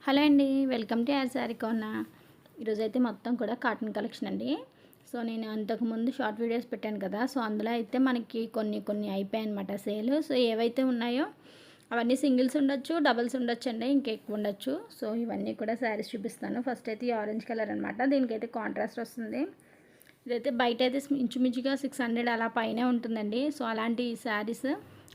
Hello అండి, welcome to యార్ sari corner. ఈరోజైతే మొత్తం కూడా కాటన్ కలెక్షన్ అండి. సో నేను అంతకుముందు షార్ట్ వీడియోస్ పెట్టాను కదా, సో అందులో అయితే మనకి కొన్ని అయిపోయాయి అనమాట సేల్. సో ఏవైతే ఉన్నాయో అవన్నీ సింగిల్స్ ఉండొచ్చు, డబల్స్ ఉండొచ్చు అండి, ఇంకెక్కువ ఉండొచ్చు. సో ఇవన్నీ కూడా శారీస్ చూపిస్తాను. ఫస్ట్ అయితే ఈ ఆరెంజ్ కలర్ అనమాట, దీనికైతే కాంట్రాస్ట్ వస్తుంది. ఇదైతే బయట అయితే ఇంచుమించుగా 600 అలా పైనే ఉంటుందండి. సో అలాంటి శారీస్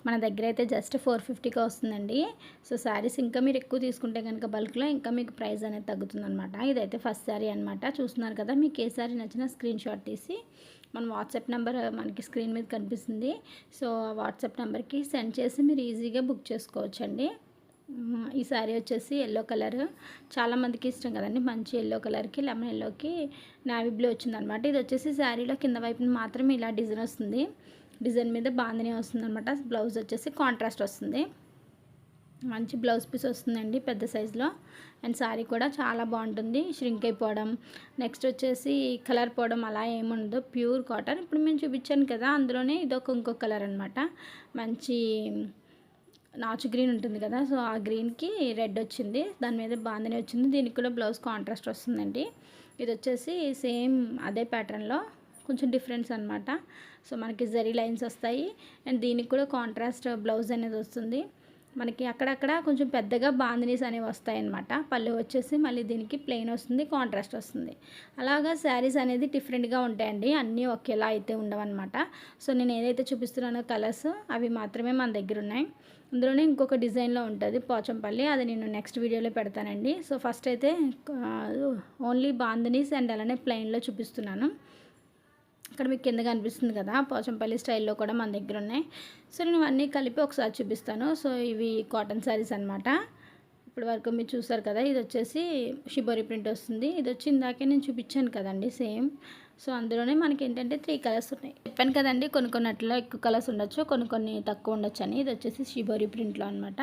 మన దగ్గర అయితే జస్ట్ 450కి వస్తుందండి. సో శారీస్ ఇంకా మీరు ఎక్కువ తీసుకుంటే కనుక బల్క్లో ఇంకా మీకు ప్రైస్ అనేది తగ్గుతుంది అనమాట. ఇదైతే ఫస్ట్ శారీ అనమాట, చూస్తున్నారు కదా. మీకు ఏ శారీ నచ్చినా స్క్రీన్ షాట్ తీసి మన వాట్సాప్ నెంబర్ మనకి స్క్రీన్ మీద కనిపిస్తుంది. సో ఆ వాట్సాప్ నెంబర్కి సెండ్ చేసి మీరు ఈజీగా బుక్ చేసుకోవచ్చండి. ఈ శారీ వచ్చేసి ఎల్లో కలర్, చాలామందికి ఇష్టం కదండి. మంచి ఎల్లో కలర్కి లెమన్ ఎల్లోకి నావీ బ్లూ వచ్చిందనమాట. ఇది వచ్చేసి శారీలో కింద వైపున మాత్రమే ఇలా డిజైన్ వస్తుంది. డిజైన్ మీద బాందిని వస్తుంది అనమాట. బ్లౌజ్ వచ్చేసి కాంట్రాస్ట్ వస్తుంది, మంచి బ్లౌజ్ పీస్ వస్తుందండి పెద్ద సైజులో. అండ్ శారీ కూడా చాలా బాగుంటుంది, ష్రింక్ అయిపోవడం, నెక్స్ట్ వచ్చేసి కలర్ పోవడం అలా ఏముండదు, ప్యూర్ కాటన్. ఇప్పుడు మేము చూపించాను కదా, అందులోనే ఇంకో కలర్ అనమాట. మంచి నాచు గ్రీన్ ఉంటుంది కదా, సో ఆ గ్రీన్కి రెడ్ వచ్చింది, దాని మీద బాందిని వచ్చింది. దీనికి కూడా బ్లౌజ్ కాంట్రాస్ట్ వస్తుందండి. ఇది వచ్చేసి సేమ్ అదే ప్యాటర్న్లో కొంచెం డిఫరెన్స్ అనమాట. సో మనకి జరీ లైన్స్ వస్తాయి అండ్ దీనికి కూడా కాంట్రాస్ట్ బ్లౌజ్ అనేది వస్తుంది. మనకి అక్కడక్కడ కొంచెం పెద్దగా బాందినీస్ అనేవి వస్తాయి అన్నమాట. పళ్ళు వచ్చేసి మళ్ళీ దీనికి ప్లెయిన్ వస్తుంది, కాంట్రాస్ట్ వస్తుంది. అలాగా శారీస్ అనేది డిఫరెంట్గా ఉంటాయండి, అన్నీ ఒకేలా అయితే ఉండవన్నమాట. సో నేను ఏదైతే చూపిస్తున్నానో కలర్స్ అవి మాత్రమే మన దగ్గర ఉన్నాయి. అందులోనే ఇంకొక డిజైన్లో ఉంటుంది పోచంపల్లి, అది నేను నెక్స్ట్ వీడియోలో పెడతానండి. సో ఫస్ట్ అయితే ఓన్లీ బాందినీస్ అండ్ అలానే ప్లెయిన్లో చూపిస్తున్నాను. ఇక్కడ మీకు కింద కనిపిస్తుంది కదా, పోచంపల్లి స్టైల్లో కూడా మన దగ్గర ఉన్నాయి. సో నేను అన్నీ కలిపి ఒకసారి చూపిస్తాను. సో ఇవి కాటన్ శారీస్ అనమాట. ఇప్పుడు వరకు మీరు చూసారు కదా, ఇది వచ్చేసి షిబోరి ప్రింట్ వస్తుంది. ఇది వచ్చి ఇందాకే నేను చూపించాను కదండి సేమ్. సో అందులోనే మనకి ఏంటంటే 3 కలర్స్ ఉన్నాయి. చెప్పాను కదండి, కొన్నిట్లో ఎక్కువ కలర్స్ ఉండొచ్చు, కొన్ని తక్కువ ఉండొచ్చు అని. ఇది వచ్చేసి షిబోరి ప్రింట్లో అనమాట.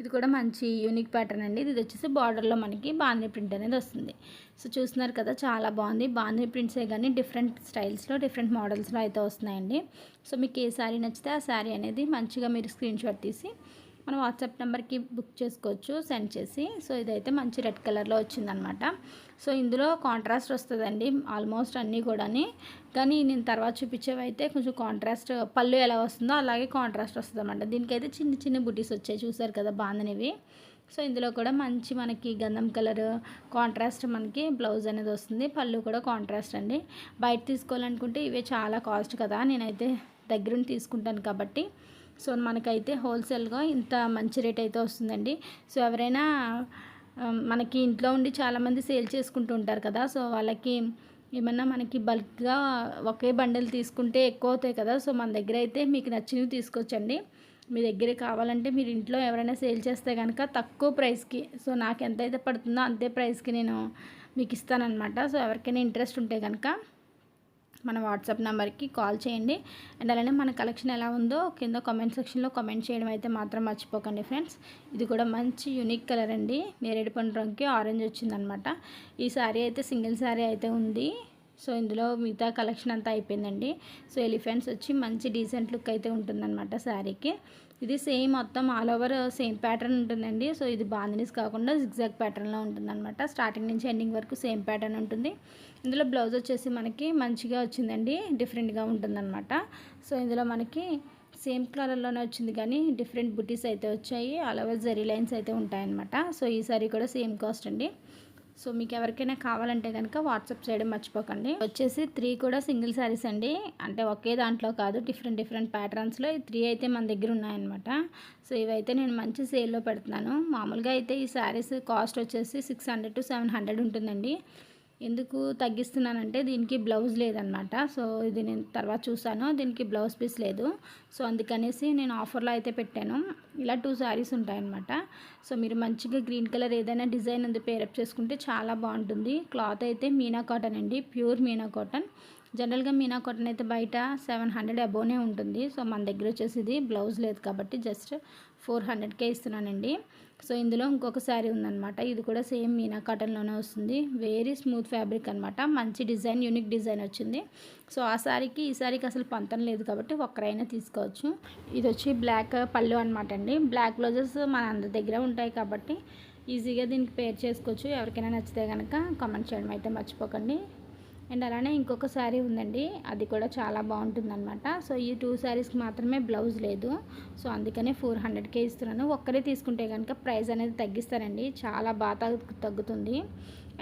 ఇది కూడా మంచి యూనిక్ ప్యాటర్న్ అండి. ఇది వచ్చేసి బార్డర్లో మనకి బాందిని ప్రింట్ అనేది వస్తుంది. సో చూస్తున్నారు కదా, చాలా బాగుంది. బాందిని ప్రింట్సే కానీ డిఫరెంట్ స్టైల్స్లో డిఫరెంట్ మోడల్స్లో అయితే వస్తున్నాయండి. సో మీకు ఏ శారీ నచ్చితే ఆ శారీ అనేది మంచిగా మీరు స్క్రీన్ షాట్ తీసి మన వాట్సాప్ నెంబర్కి బుక్ చేసుకోవచ్చు సెండ్ చేసి. సో ఇదైతే మంచి రెడ్ కలర్లో వచ్చిందనమాట. సో ఇందులో కాంట్రాస్ట్ వస్తుందండి ఆల్మోస్ట్ అన్నీ కూడా, కానీ నేను తర్వాత చూపించేవి అయితే కొంచెం కాంట్రాస్ట్ పళ్ళు ఎలా వస్తుందో అలాగే కాంట్రాస్ట్ వస్తుంది అనమాట. దీనికైతే చిన్న బుటీస్ వచ్చాయి, చూసారు కదా బాందినివి. సో ఇందులో కూడా మంచి మనకి గంధం కలర్ కాంట్రాస్ట్ మనకి బ్లౌజ్ అనేది వస్తుంది. పళ్ళు కూడా కాంట్రాస్ట్ అండి. బయట తీసుకోవాలనుకుంటే ఇవే చాలా కాస్ట్ కదా, నేనైతే దగ్గరుండి తీసుకుంటాను కాబట్టి సో మనకైతే హోల్సేల్గా ఇంత మంచి రేట్ అయితే వస్తుందండి. సో ఎవరైనా మనకి ఇంట్లో ఉండి చాలామంది సేల్ చేసుకుంటూ ఉంటారు కదా, సో వాళ్ళకి ఏమన్నా మనకి బల్క్గా ఒకే బండిల్ తీసుకుంటే ఎక్కువ అవుతాయి కదా. సో మన దగ్గర అయితే మీకు నచ్చినవి తీసుకోవచ్చండి. మీ దగ్గర కావాలంటే మీరు ఇంట్లో ఎవరైనా సేల్ చేస్తే కనుక తక్కువ ప్రైస్కి, సో నాకు ఎంతైతే పడుతుందో అంతే ప్రైస్కి నేను మీకు ఇస్తానన్నమాట. సో ఎవరికైనా ఇంట్రెస్ట్ ఉంటే కనుక మన వాట్సాప్ నెంబర్కి కాల్ చేయండి. అండ్ అలానే మన కలెక్షన్ ఎలా ఉందో కింద కామెంట్ సెక్షన్లో కామెంట్ చేయడం అయితే మాత్రం మర్చిపోకండి ఫ్రెండ్స్. ఇది కూడా మంచి యూనిక్ కలర్ అండి, నేరేడు పండు రంగుకి ఆరెంజ్ వచ్చిందనమాట. ఈ శారీ అయితే సింగిల్ శారీ అయితే ఉంది. సో ఇందులో మిగతా కలెక్షన్ అంతా అయిపోయిందండి. సో ఎలిఫెంట్స్ వచ్చి మంచి డీసెంట్ లుక్ అయితే ఉంటుందన్నమాట శారీకి. ఇది సేమ్ మొత్తం ఆల్ ఓవర్ సేమ్ ప్యాటర్న్ ఉంటుందండి. సో ఇది బాందినీస్ కాకుండా జిగ్జాగ్ ప్యాటర్న్లో ఉంటుందన్నమాట. స్టార్టింగ్ నుంచి ఎండింగ్ వరకు సేమ్ ప్యాటర్న్ ఉంటుంది. ఇందులో బ్లౌజ్ వచ్చేసి మనకి మంచిగా వచ్చిందండి, డిఫరెంట్గా ఉంటుందన్నమాట. సో ఇందులో మనకి సేమ్ కలర్లోనే వచ్చింది కానీ డిఫరెంట్ బుటీస్ అయితే వచ్చాయి, ఆల్ ఓవర్ జరీ లైన్స్ అయితే ఉంటాయన్నమాట. సో ఈ సారీ కూడా సేమ్ కాస్ట్ అండి. సో మీకు ఎవరికైనా కావాలంటే కనుక వాట్సాప్ చేయడం మర్చిపోకండి. వచ్చేసి 3 కూడా సింగిల్ శారీస్ అండి, అంటే ఒకే దాంట్లో కాదు, డిఫరెంట్ ప్యాటర్న్స్లో ఈ 3 అయితే మన దగ్గర ఉన్నాయన్నమాట. సో ఇవైతే నేను మంచి సేల్లో పెడుతున్నాను. మామూలుగా అయితే ఈ శారీస్ కాస్ట్ వచ్చేసి 600 to 700 ఉంటుందండి. ఎందుకు తగ్గిస్తున్నానంటే దీనికి బ్లౌజ్ లేదనమాట. సో ఇది నేను తర్వాత చూసాను, దీనికి బ్లౌజ్ పీస్ లేదు. సో అందుకనేసి నేను ఆఫర్లో అయితే పెట్టాను. ఇలా 2 శారీస్ ఉంటాయన్నమాట. సో మీరు మంచిగా గ్రీన్ కలర్ ఏదైనా డిజైన్ ఉంది పేరప్ చేసుకుంటే చాలా బాగుంటుంది. క్లాత్ అయితే మీనా కాటన్ అండి, ప్యూర్ మీనా కాటన్. జనరల్గా మీనా కాటన్ అయితే బయట 700 అబోనే ఉంటుంది. సో మన దగ్గర వచ్చేసి ఇది బ్లౌజ్ లేదు కాబట్టి జస్ట్ 400కే ఇస్తున్నానండి. సో ఇందులో ఇంకొక శారీ ఉందన్నమాట, ఇది కూడా సేమ్ మీనా కాటన్లోనే వస్తుంది. వెరీ స్మూత్ ఫ్యాబ్రిక్ అనమాట, మంచి డిజైన్, యూనిక్ డిజైన్ వచ్చింది. సో ఆ శారీకి ఈ శారీకి అసలు పంతం లేదు కాబట్టి ఒక్కరైనా తీసుకోవచ్చు. ఇది వచ్చి బ్లాక్ పళ్ళు అనమాట అండి. బ్లాక్ బ్లౌజెస్ మన అందరి దగ్గర ఉంటాయి కాబట్టి ఈజీగా దీనికి పేర్ చేసుకోవచ్చు. ఎవరికైనా నచ్చితే కనుక కామెంట్ చేయడం అయితే మర్చిపోకండి. అండ్ అలానే ఇంకొక శారీ ఉందండి, అది కూడా చాలా బాగుంటుందన్నమాట. సో ఈ 2 శారీస్కి మాత్రమే బ్లౌజ్ లేదు. సో అందుకనే 400కే ఇస్తున్నాను. ఒక్కరే తీసుకుంటే కనుక ప్రైస్ అనేది తగ్గిస్తారండి, చాలా బాగా తగ్గుతుంది.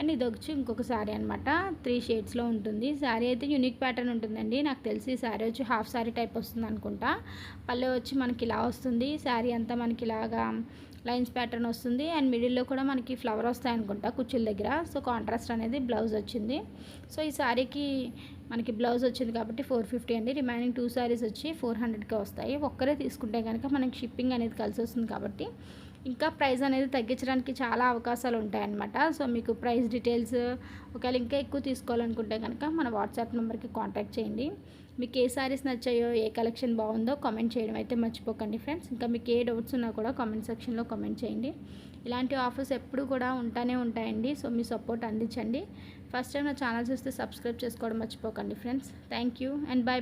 అండ్ ఇది వచ్చి ఇంకొక శారీ అనమాట, 3 షేడ్స్లో ఉంటుంది. శారీ అయితే యూనిక్ ప్యాటర్న్ ఉంటుందండి. నాకు తెలిసి శారీ వచ్చి హాఫ్ శారీ టైప్ వస్తుంది అనుకుంటా. పల్లె వచ్చి మనకి ఇలా వస్తుంది. శారీ అంతా మనకి ఇలాగా లైన్స్ ప్యాటర్న్ వస్తుంది. అండ్ మిడిల్లో కూడా మనకి ఫ్లవర్ వస్తాయి అనుకుంటా కుచ్చుల దగ్గర. సో కాంట్రాస్ట్ అనేది బ్లౌజ్ వచ్చింది. సో ఈ శారీకి మనకి బ్లౌజ్ వచ్చింది కాబట్టి 450 అండి. రిమైనింగ్ 2 శారీస్ వచ్చి 400కే వస్తాయి. ఒక్కరే తీసుకుంటే కనుక మనకి షిప్పింగ్ అనేది కలిసి వస్తుంది కాబట్టి ఇంకా ప్రైస్ అనేది తగ్గించడానికి చాలా అవకాశాలు ఉంటాయన్నమాట. సో మీకు ప్రైస్ డీటెయిల్స్ ఒకవేళ ఇంకా ఎక్కువ తీసుకోవాలనుకుంటే కనుక మన వాట్సాప్ నెంబర్కి కాంటాక్ట్ చేయండి. మీకు ఏ శారీస్ నచ్చాయో, ఏ కలెక్షన్ బాగుందో కామెంట్ చేయడం అయితే మర్చిపోకండి ఫ్రెండ్స్. ఇంకా మీకు ఏ డౌట్స్ ఉన్నా కూడా కామెంట్ సెక్షన్లో కామెంట్ చేయండి. ఇలాంటి ఆఫర్స్ ఎప్పుడు కూడా ఉంటానే ఉంటాయండి. సో మీ సపోర్ట్ అందించండి. ఫస్ట్ టైం నా ఛానల్ చూస్తే సబ్స్క్రైబ్ చేసుకోవడం మర్చిపోకండి friends. Thank you and by.